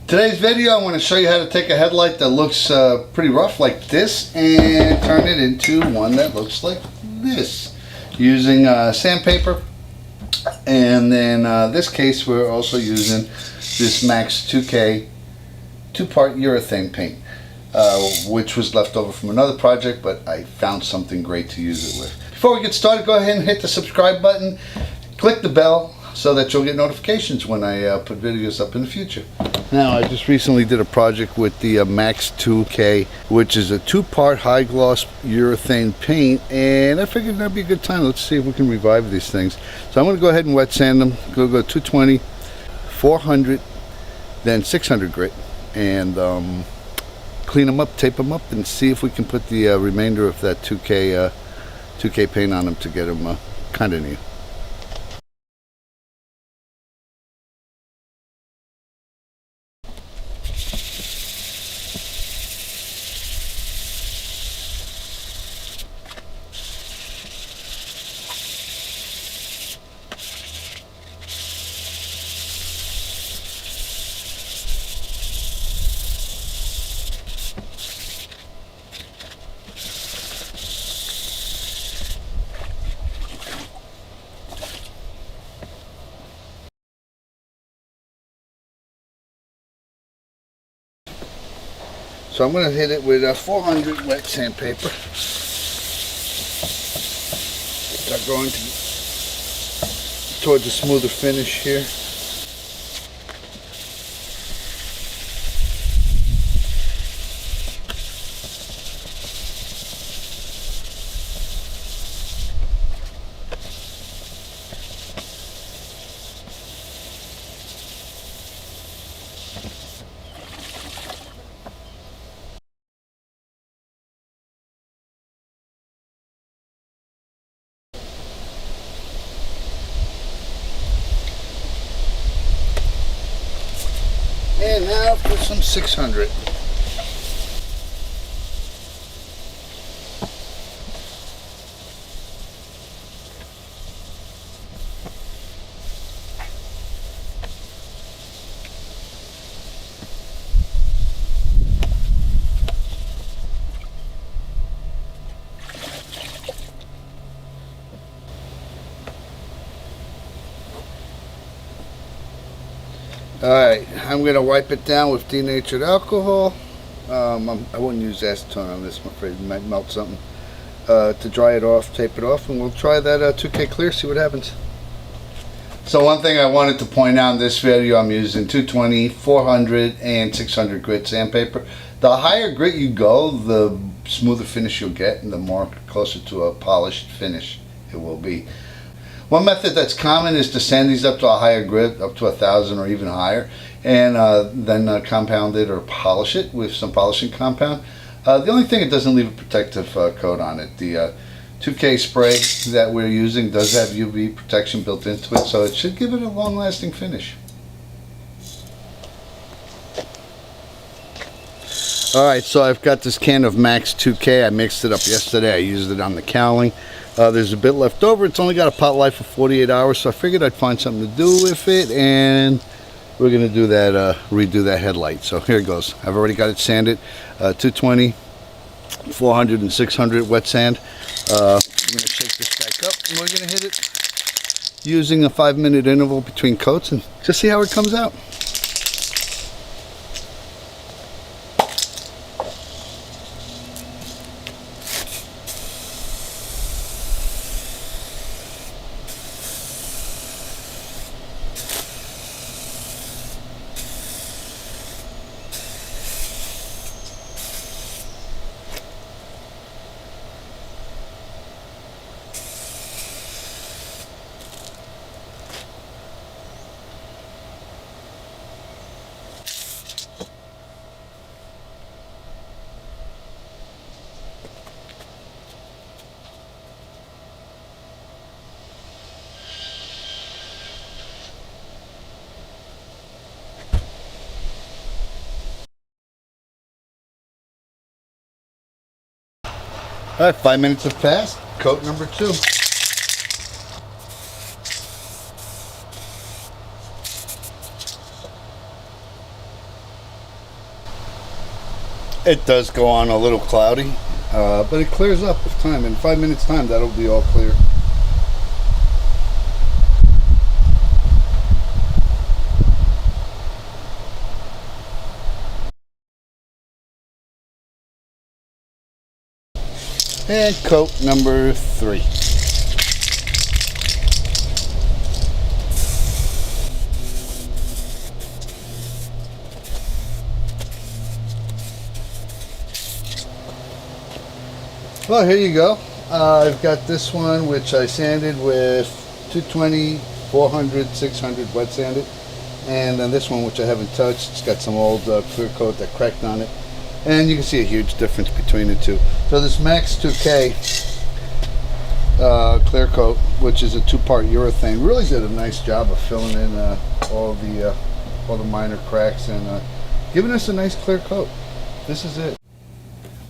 Today's video, I want to show you how to take a headlight that looks pretty rough like this and turn it into one that looks like this using sandpaper. And then this case we're also using this Max 2K 2-part urethane paint, which was left over from another project, but I found something great to use it with. Before we get started, go ahead and hit the subscribe button, click the bell so that you'll get notifications when I put videos up in the future. Now, I just recently did a project with the Max 2K, which is a 2-part high gloss urethane paint, and I figured that'd be a good time. Let's see if we can revive these things. So I'm going to go ahead and wet sand them. Go 220, 400, then 600 grit, and clean them up, tape them up, and see if we can put the remainder of that 2K paint on them to get them kind of new. So I'm going to hit it with 400 wet sandpaper. Start going towards a smoother finish here. And now for some 600. Alright, I'm going to wipe it down with denatured alcohol. I wouldn't use acetone on this, I'm afraid it might melt something. To dry it off, tape it off, and we'll try that 2K Clear, see what happens. So one thing I wanted to point out in this video, I'm using 220, 400, and 600 grit sandpaper. The higher grit you go, the smoother finish you'll get, and the more closer to a polished finish it will be. One method that's common is to sand these up to a higher grit, up to 1,000 or even higher, and then compound it or polish it with some polishing compound. The only thing, it doesn't leave a protective coat on it. The 2K spray that we're using does have UV protection built into it, so it should give it a long-lasting finish. Alright, so I've got this can of Max 2K. I mixed it up yesterday. I used it on the cowling. There's a bit left over. It's only got a pot life of 48 hours, so I figured I'd find something to do with it, and we're going to do that, redo that headlight. So here it goes. I've already got it sanded, 220, 400, and 600 wet sand. I'm going to shake this back up, and we're going to hit it using a 5-minute interval between coats and just see how it comes out. All right, 5 minutes have passed. Coat number 2. It does go on a little cloudy, but it clears up with time. In 5 minutes time, that'll be all clear. And coat number 3. Well, here you go. I've got this one which I sanded with 220, 400, 600 wet sanded, and then this one which I haven't touched. It's got some old clear coat that cracked on it, and you can see a huge difference between the two. So this Max 2K clear coat, which is a 2-part urethane, really did a nice job of filling in all the minor cracks and giving us a nice clear coat. This is it.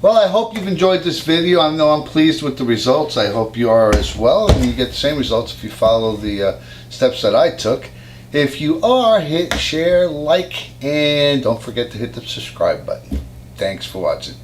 Well, I hope you've enjoyed this video. I know I'm pleased with the results. I hope you are as well, and you get the same results if you follow the steps that I took. If you are, hit share, like, and don't forget to hit the subscribe button. Thanks for watching.